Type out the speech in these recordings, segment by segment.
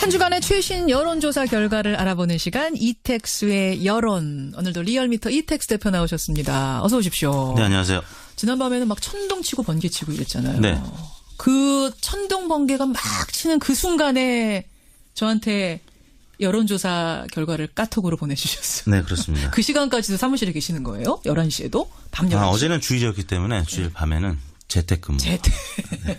한 주간의 최신 여론조사 결과를 알아보는 시간 이택수의 여론. 오늘도 리얼미터 이택수 대표 나오셨습니다. 어서 오십시오. 네, 안녕하세요. 지난밤에는 막 천둥치고 번개치고 이랬잖아요. 네. 그 천둥 번개가 막 치는 그 순간에 저한테 여론조사 결과를 카톡으로 보내주셨어요. 네, 그렇습니다. 그 시간까지도 사무실에 계시는 거예요? 11시에도? 밤 11시? 어제는 주일이었기 때문에 주일 밤에는 재택근무. 재택. 네.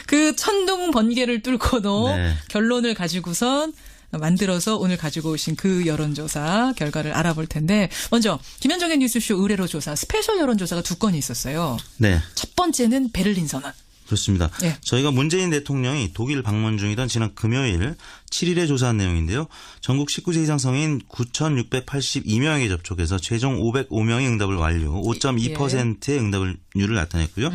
그 천둥 번개를 뚫고도 네. 결론을 가지고선 만들어서 오늘 가지고 오신 그 여론조사 결과를 알아볼 텐데 먼저 김현정의 뉴스쇼 의뢰로 조사 스페셜 여론조사가 2건이 있었어요. 네. 첫 번째는 베를린 선언. 그렇습니다. 네. 저희가 문재인 대통령이 독일 방문 중이던 지난 금요일 7일에 조사한 내용인데요. 전국 19세 이상 성인 9,682명에게 접촉해서 최종 505명이 응답을 완료, 5.2%의 응답률을 나타냈고요.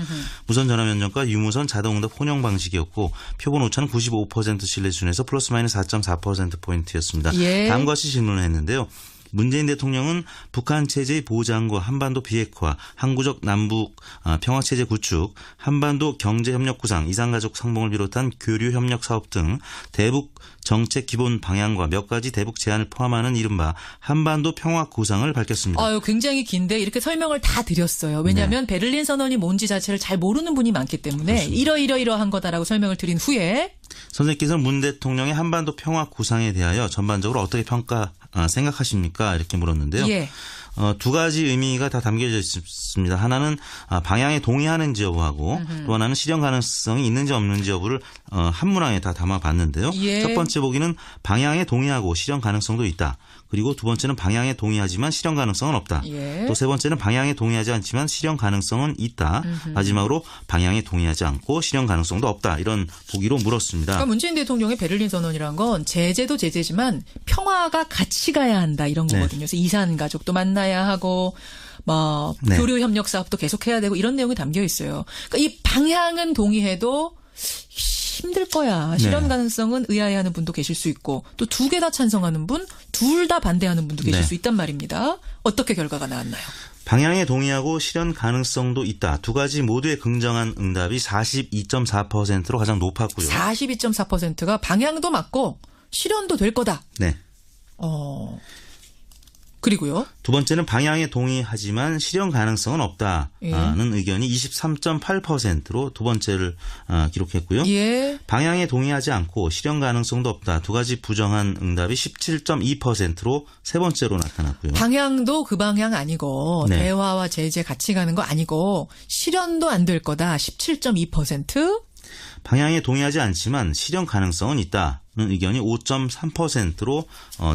무선 전화 면접과 유무선 자동 응답 혼용 방식이었고 표본 오차는 95% 신뢰 수준에서 플러스 마이너스 4.4%포인트였습니다. 예. 다음과 같이 질문을 했는데요. 문재인 대통령은 북한 체제의 보장과 한반도 비핵화, 항구적 남북 평화 체제 구축, 한반도 경제 협력 구상, 이산가족 상봉을 비롯한 교류 협력 사업 등 대북 정책 기본 방향과 몇 가지 대북 제안을 포함하는 이른바 한반도 평화 구상을 밝혔습니다. 굉장히 긴데 이렇게 설명을 다 드렸어요. 왜냐하면 네. 베를린 선언이 뭔지 자체를 잘 모르는 분이 많기 때문에 이러이러한 거다라고 설명을 드린 후에 선생님께서는 문 대통령의 한반도 평화 구상에 대하여 전반적으로 어떻게 생각하십니까? 이렇게 물었는데요. 예. 두 가지 의미가 다 담겨져 있습니다. 하나는 방향에 동의하는지 여부하고 또 하나는 실현 가능성이 있는지 없는지 여부를 한 문항에 다 담아봤는데요. 예. 첫 번째 보기는 방향에 동의하고 실현 가능성도 있다. 그리고 두 번째는 방향에 동의하지만 실현 가능성은 없다. 예. 또 세 번째는 방향에 동의하지 않지만 실현 가능성은 있다. 마지막으로 방향에 동의하지 않고 실현 가능성도 없다. 이런 보기로 물었습니다. 그러니까 문재인 대통령의 베를린 선언이란 건 제재도 제재지만 평화가 같이 가야 한다 이런 거거든요. 그래서 이산 가족도 만나야 하고 네. 교류 협력 사업도 계속해야 되고 이런 내용이 담겨 있어요. 그러니까 이 방향은 동의해도 힘들 거야. 실현 네. 가능성은 의아해하는 분도 계실 수 있고 또 두 개 다 찬성하는 분, 둘 다 반대하는 분도 계실 네. 수 있단 말입니다. 어떻게 결과가 나왔나요? 방향에 동의하고 실현 가능성도 있다. 두 가지 모두의 긍정한 응답이 42.4%로 가장 높았고요. 42.4%가 방향도 맞고 실현도 될 거다. 네. 그리고요. 두 번째는 방향에 동의하지만 실현 가능성은 없다는 의견이 23.8%로 두 번째를 기록했고요. 예. 방향에 동의하지 않고 실현 가능성도 없다. 두 가지 부정한 응답이 17.2%로 세 번째로 나타났고요. 방향도 그 방향 아니고 네. 대화와 제재 같이 가는 거 아니고 실현도 안 될 거다. 17.2%. 방향에 동의하지 않지만 실현 가능성은 있다는 의견이 5.3%로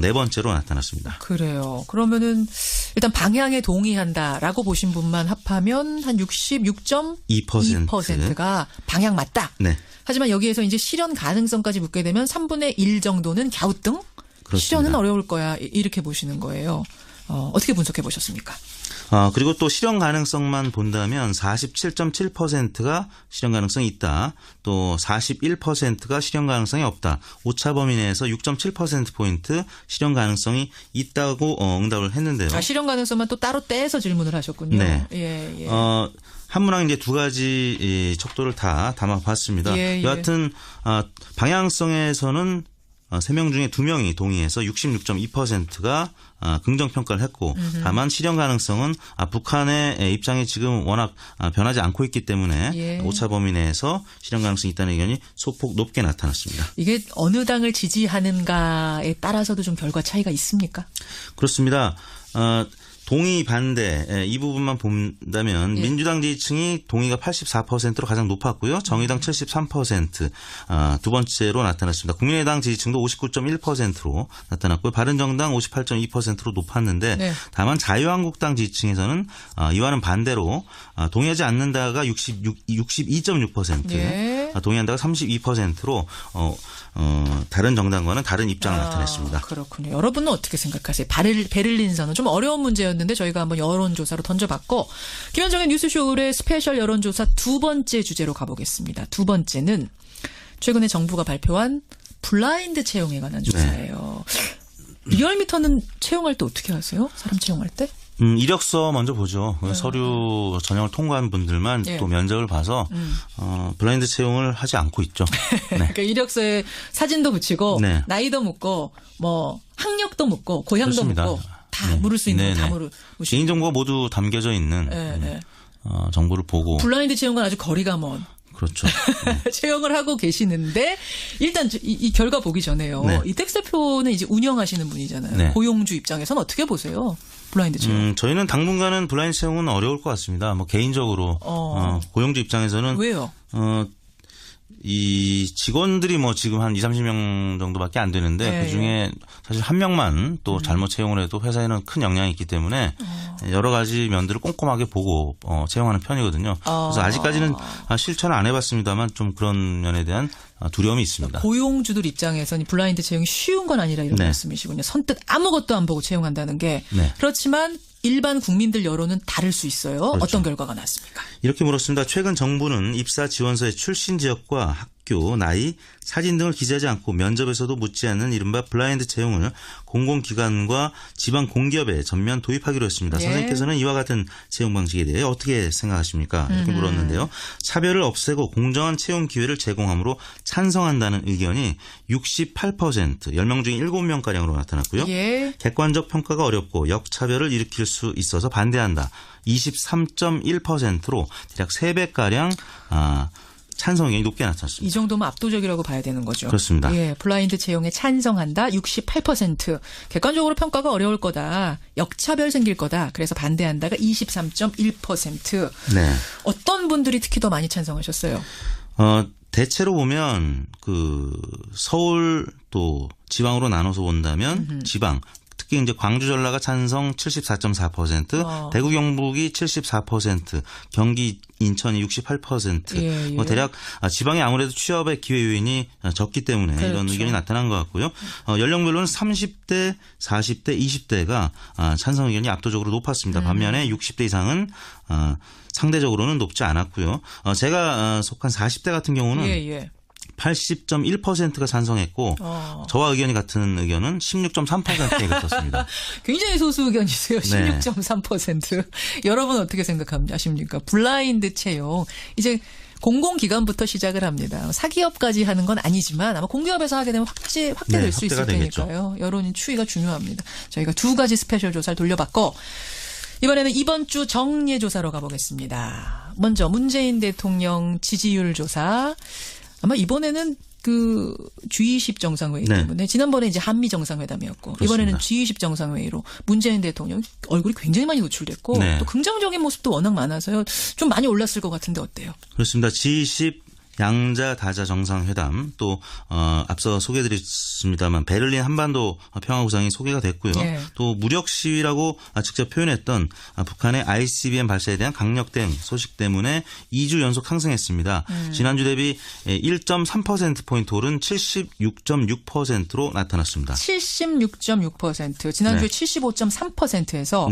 네 번째로 나타났습니다. 그래요. 그러면은 일단 방향에 동의한다라고 보신 분만 합하면 한 66.2%가 방향 맞다. 네. 하지만 여기에서 이제 실현 가능성까지 묻게 되면 3분의 1 정도는 갸우뚱? 그렇습니다. 실현은 어려울 거야. 이렇게 보시는 거예요. 어떻게 분석해 보셨습니까? 그리고 또 실현 가능성만 본다면 47.7%가 실현 가능성이 있다. 또 41%가 실현 가능성이 없다. 오차 범위 내에서 6.7%포인트 실현 가능성이 있다고 응답을 했는데요. 실현 가능성만 또 따로 떼서 질문을 하셨군요. 네. 예. 한 문항 이제 두 가지 척도를 다 담아봤습니다. 예. 여하튼 방향성에서는 3명 중에 2명이 동의해서 66.2%가 긍정평가를 했고 다만 실현 가능성은 북한의 입장이 지금 워낙 변하지 않고 있기 때문에 오차 범위 내에서 실현 가능성이 있다는 의견이 소폭 높게 나타났습니다. 이게 어느 당을 지지하는가에 따라서도 좀 결과 차이가 있습니까? 그렇습니다. 동의 반대 이 부분만 본다면 민주당 지지층이 동의가 84%로 가장 높았고요. 정의당 73% 두 번째로 나타났습니다. 국민의당 지지층도 59.1%로 나타났고요. 바른정당 58.2%로 높았는데 다만 자유한국당 지지층에서는 이와는 반대로 동의하지 않는다가 62.6% 동의한다가 32%로 다른 정당과는 다른 입장을 나타냈습니다. 그렇군요. 여러분은 어떻게 생각하세요? 베를린 선언 좀 어려운 문제였는데 저희가 한번 여론조사로 던져봤고 김현정의 뉴스쇼 의뢰 스페셜 여론조사 두 번째 주제로 가보겠습니다. 두 번째는 최근에 정부가 발표한 블라인드 채용에 관한 조사예요. 리얼미터는 채용할 때 어떻게 하세요? 사람 채용할 때? 이력서 먼저 보죠. 서류 전형을 통과한 분들만 예. 또 면접을 봐서 블라인드 채용을 하지 않고 있죠. 네. 그러니까 이력서에 사진도 붙이고 네. 나이도 묻고 뭐 학력도 묻고 고향도 그렇습니다. 묻고 다 물을 수 있는 거 다 물으시고 개인정보가 모두 담겨져 있는 정보를 보고. 블라인드 채용과는 아주 거리가 먼 그렇죠. 채용을 하고 계시는데 일단 이 결과 보기 전에요. 네. 이택스 대표는 이제 운영하시는 분이잖아요. 네. 고용주 입장에서는 어떻게 보세요? 블라인드 채용. 저희는 당분간은 블라인드 채용은 어려울 것 같습니다. 뭐 개인적으로 고용주 입장에서는 왜요? 이 직원들이 뭐 지금 한 20-30명 정도밖에 안 되는데 네. 그중에 사실 한 명만 또 잘못 채용을 해도 회사에는 큰 영향이 있기 때문에 여러 가지 면들을 꼼꼼하게 보고 채용하는 편이거든요. 그래서 아직까지는 실천을 안 해봤습니다만 좀 그런 면에 대한 두려움이 있습니다. 고용주들 입장에서는 블라인드 채용이 쉬운 건 아니라 이런 네. 말씀이시군요. 선뜻 아무것도 안 보고 채용한다는 게. 네. 그렇지만 일반 국민들 여론은 다를 수 있어요. 그렇죠. 어떤 결과가 났습니까? 이렇게 물었습니다. 최근 정부는 입사 지원서의 출신 지역과 학교, 나이, 사진 등을 기재하지 않고 면접에서도 묻지 않는 이른바 블라인드 채용을 공공기관과 지방 공기업에 전면 도입하기로 했습니다. 예. 선생님께서는 이와 같은 채용 방식에 대해 어떻게 생각하십니까? 이렇게 물었는데요. 차별을 없애고 공정한 채용 기회를 제공함으로 찬성한다는 의견이 68%, 10명 중에 7명가량으로 나타났고요. 예. 객관적 평가가 어렵고 역차별을 일으킬 수 있어서 반대한다. 23.1%로 대략 3배가량 찬성 의견이 높게 나타났습니다. 이 정도면 압도적이라고 봐야 되는 거죠. 그렇습니다. 예, 블라인드 채용에 찬성한다. 68%. 객관적으로 평가가 어려울 거다. 역차별 생길 거다. 그래서 반대한다가 23.1%. 네. 어떤 분들이 특히 더 많이 찬성하셨어요? 대체로 보면 서울 또 지방으로 나눠서 본다면 지방 특히 이제 광주 전라가 찬성 74.4%, 대구 경북이 74%, 경기 인천이 68%. 예, 예. 뭐 대략 지방이 아무래도 취업의 기회 요인이 적기 때문에 그렇죠. 이런 의견이 나타난 것 같고요. 연령별로는 30대, 40대, 20대가 찬성 의견이 압도적으로 높았습니다. 반면에 60대 이상은 상대적으로는 높지 않았고요. 제가 속한 40대 같은 경우는 예. 80.1%가 찬성했고 저와 의견이 같은 의견은 16.3%에 그쳤습니다. 굉장히 소수 의견이세요. 네. 16.3%. 여러분 어떻게 생각하십니까? 블라인드 채용. 이제 공공기관부터 시작을 합니다. 사기업까지 하는 건 아니지만 아마 공기업에서 하게 되면 확대될 수 있을 테니까요. 여론 추이가 중요합니다. 저희가 2가지 스페셜 조사를 돌려봤고 이번에는 이번 주 정례 조사로 가보겠습니다. 먼저 문재인 대통령 지지율 조사. 아마 이번에는 G20 정상회의 때문에 지난번에 이제 한미 정상회담이었고 그렇습니다. 이번에는 G20 정상회의로 문재인 대통령 얼굴이 굉장히 많이 노출됐고 또 긍정적인 모습도 워낙 많아서요. 좀 많이 올랐을 것 같은데 어때요? 그렇습니다. G20 양자 다자 정상회담 또 앞서 소개해드렸습니다만 베를린 한반도 평화구상이 소개가 됐고요. 네. 또 무력 시위라고 직접 표현했던 북한의 ICBM 발사에 대한 강력 대응 소식 때문에 2주 연속 상승했습니다. 지난주 대비 1.3%포인트 오른 76.6%로 나타났습니다. 76.6%. 지난주에 75.3%에서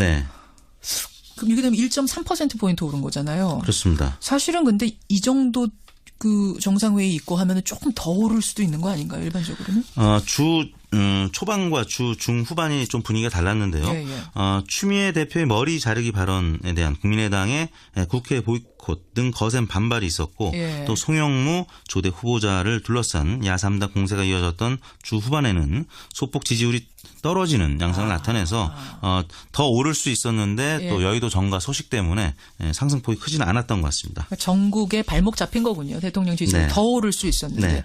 이게 되면 1.3%포인트 오른 거잖아요. 그렇습니다. 사실은 근데 이 정도 정상회의 있고 하면은 조금 더 오를 수도 있는 거 아닌가요, 일반적으로는? 주 초반과 주 중후반이 좀 분위기가 달랐는데요. 추미애 대표의 머리 자르기 발언에 대한 국민의당의 국회 보이콧 등 거센 반발이 있었고 또 송영무 조대 후보자를 둘러싼 야3당 공세가 이어졌던 주 후반에는 소폭 지지율이 떨어지는 양상을 나타내서 더 오를 수 있었는데 또 여의도 정가 소식 때문에 상승폭이 크지는 않았던 것 같습니다. 전국에 발목 잡힌 거군요. 대통령 지지율 더 오를 수 있었는데.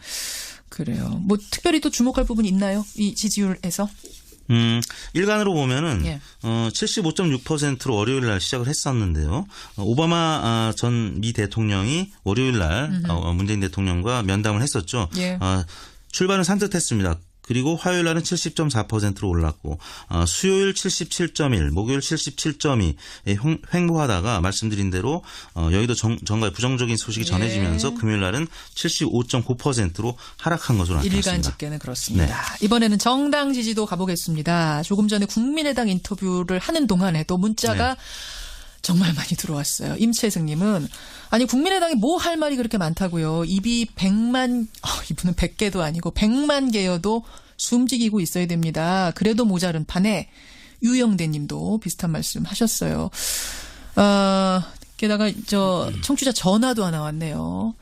그래요. 뭐 특별히 또 주목할 부분이 있나요? 이 지지율에서? 일간으로 보면은 75.6%로 월요일 날 시작을 했었는데요. 오바마 전 미 대통령이 월요일 날 문재인 대통령과 면담을 했었죠. 출발은 산뜻했습니다. 그리고 화요일 날은 70.4%로 올랐고 수요일 77.1, 목요일 77.2 횡보하다가 말씀드린 대로 여의도 정가에 부정적인 소식이 전해지면서 금요일 날은 75.9%로 하락한 것으로 나타났습니다. 일간 집계는 그렇습니다. 이번에는 정당 지지도 가보겠습니다. 조금 전에 국민의당 인터뷰를 하는 동안에도 문자가 정말 많이 들어왔어요. 임채승님은 아니 국민의당이 뭐 할 말이 그렇게 많다고요. 입이 100만 이분은 100개도 아니고 100만 개여도 숨지기고 있어야 됩니다. 그래도 모자른 판에 유영대님도 비슷한 말씀 하셨어요. 게다가 청취자 전화도 하나 왔네요.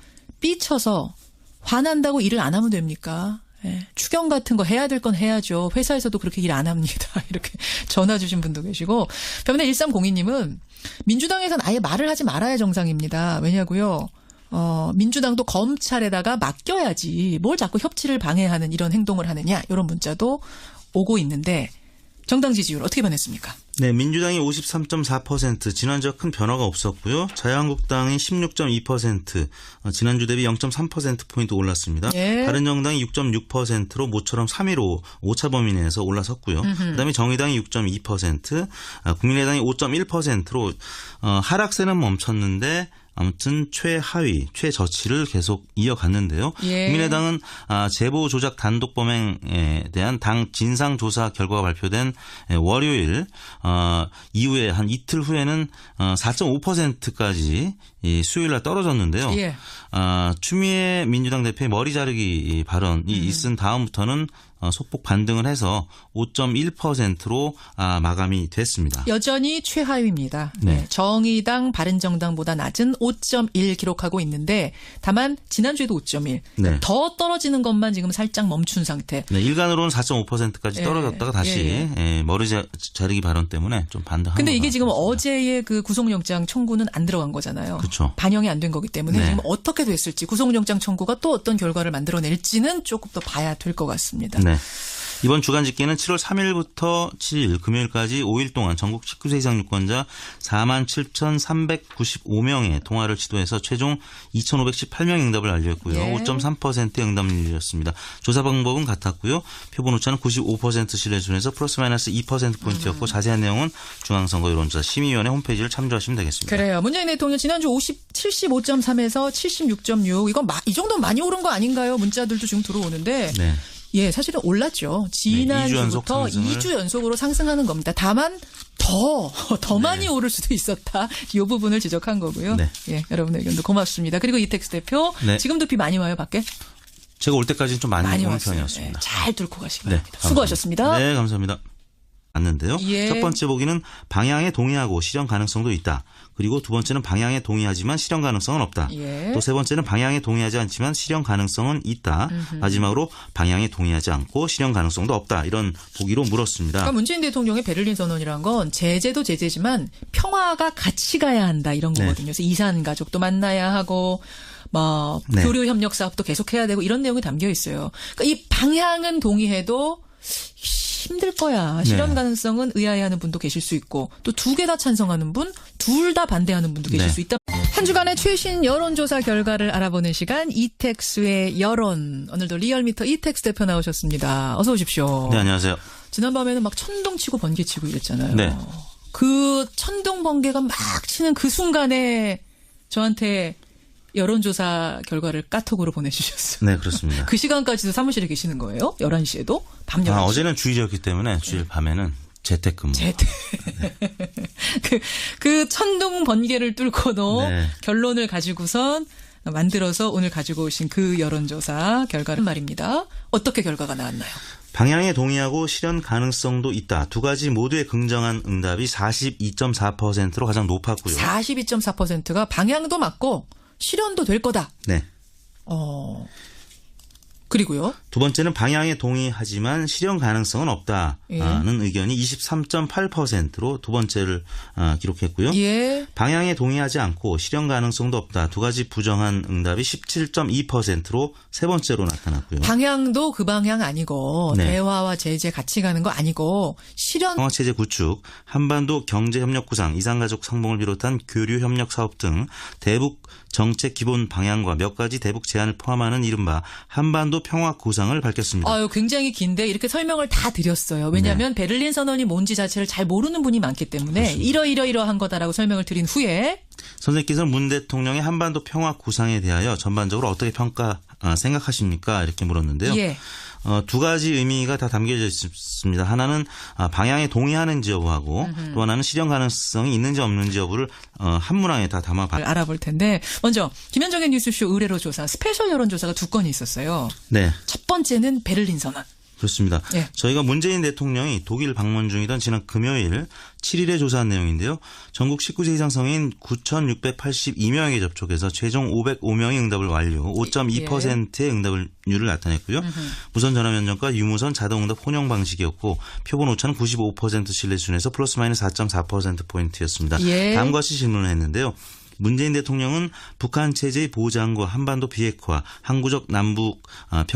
삐쳐서 화난다고 일을 안 하면 됩니까? 예, 추경 같은 거 해야 될 건 해야죠. 회사에서도 그렇게 일 안 합니다. 이렇게 전화 주신 분도 계시고. 반면에 1302님은 민주당에서는 아예 말을 하지 말아야 정상입니다. 왜냐고요? 민주당도 검찰에다가 맡겨야지 뭘 자꾸 협치를 방해하는 이런 행동을 하느냐 이런 문자도 오고 있는데 정당 지지율 어떻게 변했습니까? 네, 민주당이 53.4%, 지난주와 큰 변화가 없었고요. 자유한국당이 16.2%, 지난주 대비 0.3%포인트 올랐습니다. 예. 바른정당이 6.6%로 모처럼 3위로 오차 범위 내에서 올라섰고요. 그다음에 정의당이 6.2%, 국민의당이 5.1%로 하락세는 멈췄는데 아무튼 최하위, 최저치를 계속 이어갔는데요. 예. 국민의당은 제보 조작 단독 범행에 대한 당 진상조사 결과가 발표된 월요일 이후에 한 이틀 후에는 4.5%까지 수요일 날 떨어졌는데요. 예. 추미애 민주당 대표의 머리 자르기 발언이 있은 다음부터는 소폭 반등을 해서 5.1%로 마감이 됐습니다. 여전히 최하위입니다. 네. 정의당, 바른정당보다 낮은 5.1 기록하고 있는데 다만 지난주에도 5.1. 네. 더 떨어지는 것만 지금 살짝 멈춘 상태. 네, 일간으로는 4.5%까지 떨어졌다가 다시 머리 자르기 발언 때문에 좀 반등한 근데 것 이게 지금 같습니다. 어제의 그 구속영장 청구는 안 들어간 거잖아요. 그렇죠. 반영이 안 된 거기 때문에 네. 지금 어떻게 됐을지 구속영장 청구가 또 어떤 결과를 만들어낼지는 조금 더 봐야 될 것 같습니다. 네. 이번 주간 집계는 7월 3일부터 7일 금요일까지 5일 동안 전국 19세 이상 유권자 47,395명의 통화를 시도해서 최종 2,518명의 응답을 완료했고요. 예. 5.3%의 응답률이었습니다. 조사 방법은 같았고요. 표본 오차는 95% 신뢰 수준에서 플러스 마이너스 2%포인트였고 자세한 내용은 중앙선거 여론조사 심의위원회 홈페이지를 참조하시면 되겠습니다. 그래요. 문재인 대통령 지난주 75.3에서 76.6 이건 이 정도면 많이 오른 거 아닌가요? 문자들도 지금 들어오는데 네. 예, 사실은 올랐죠. 지난주부터 2주 연속으로 상승하는 겁니다. 다만 더 많이 오를 수도 있었다. 이 부분을 지적한 거고요. 네. 예, 여러분의 의견도 고맙습니다. 그리고 이택스 대표 네. 지금도 비 많이 와요, 밖에? 제가 올 때까지는 좀 많이 오는 왔어요. 편이었습니다. 예, 잘 뚫고 가시기 네, 바랍니다. 수고하셨습니다. 네, 감사합니다. 맞는데요. 예. 첫 번째 보기는 방향에 동의하고 실현 가능성도 있다. 그리고 두 번째는 방향에 동의하지만 실현 가능성은 없다. 예. 또 세 번째는 방향에 동의하지 않지만 실현 가능성은 있다. 마지막으로 방향에 동의하지 않고 실현 가능성도 없다. 이런 보기로 물었습니다. 그러니까 문재인 대통령의 베를린 선언이란 건 제재도 제재지만 평화가 같이 가야 한다 이런 거거든요. 그래서 이산 가족도 만나야 하고 네. 교류 협력 사업도 계속해야 되고 이런 내용이 담겨 있어요. 그러니까 이 방향은 동의해도 힘들 거야. 실현 네. 가능성은 의아해하는 분도 계실 수 있고 또 두 개 다 찬성하는 분, 둘 다 반대하는 분도 계실 네. 수 있다. 한 주간의 최신 여론조사 결과를 알아보는 시간 이택스의 여론. 오늘도 리얼미터 이택스 대표 나오셨습니다. 어서 오십시오. 네, 안녕하세요. 지난밤에는 막 천둥치고 번개치고 이랬잖아요. 네. 그 천둥 번개가 막 치는 그 순간에 저한테 여론조사 결과를 카톡으로 보내주셨어요. 네, 그렇습니다. 그 시간까지도 사무실에 계시는 거예요? 11시에도? 밤 11시? 어제는 주일이었기 때문에 주일 밤에는 재택근무. 그 천둥 번개를 뚫고도 네. 결론을 가지고선 만들어서 오늘 가지고 오신 그 여론조사 결과를 말입니다. 어떻게 결과가 나왔나요? 방향에 동의하고 실현 가능성도 있다. 두 가지 모두의 긍정한 응답이 42.4%로 가장 높았고요. 42.4%가 방향도 맞고 실현도 될 거다. 네. 그리고요. 두 번째는 방향에 동의하지만 실현 가능성은 없다는 의견이 23.8%로 두 번째를 기록했고요. 예. 방향에 동의하지 않고 실현 가능성도 없다. 두 가지 부정한 응답이 17.2%로 세 번째로 나타났고요. 방향도 그 방향 아니고 네. 대화와 제재 같이 가는 거 아니고 실현. 평화체제 구축, 한반도 경제협력 구상, 이산가족 상봉을 비롯한 교류협력 사업 등 대북 정책 기본 방향과 몇 가지 대북 제안을 포함하는 이른바 한반도 평화 구상을 밝혔습니다. 아유, 굉장히 긴데 이렇게 설명을 다 드렸어요. 왜냐하면 베를린 선언이 뭔지 자체를 잘 모르는 분이 많기 때문에 이러이러한 거다라고 설명을 드린 후에 선생님께서는 문 대통령의 한반도 평화 구상에 대하여 전반적으로 어떻게 생각하십니까? 이렇게 물었는데요. 예. 두 가지 의미가 다 담겨져 있습니다. 하나는 방향에 동의하는지 여부하고 또 하나는 실현 가능성이 있는지 없는지 여부를 한 문항에 다 담아봤습니다. 알아볼 텐데 먼저 김현정의 뉴스쇼 의뢰로 조사 스페셜 여론조사가 두 건이 있었어요. 네. 첫 번째는 베를린 선언. 그렇습니다. 예. 저희가 문재인 대통령이 독일 방문 중이던 지난 금요일 7일에 조사한 내용인데요. 전국 19세 이상 성인 9,682명에게 접촉해서 최종 505명이 응답을 완료, 5.2%의 응답률을 나타냈고요. 무선 전화 면접과 유무선 자동응답 혼용 방식이었고 표본 오차는 95% 신뢰 수준에서 플러스 마이너스 4.4%포인트였습니다. 예. 다음과 같이 질문을 했는데요. 문재인 대통령은 북한 체제의 보장과 한반도 비핵화, 항구적 남북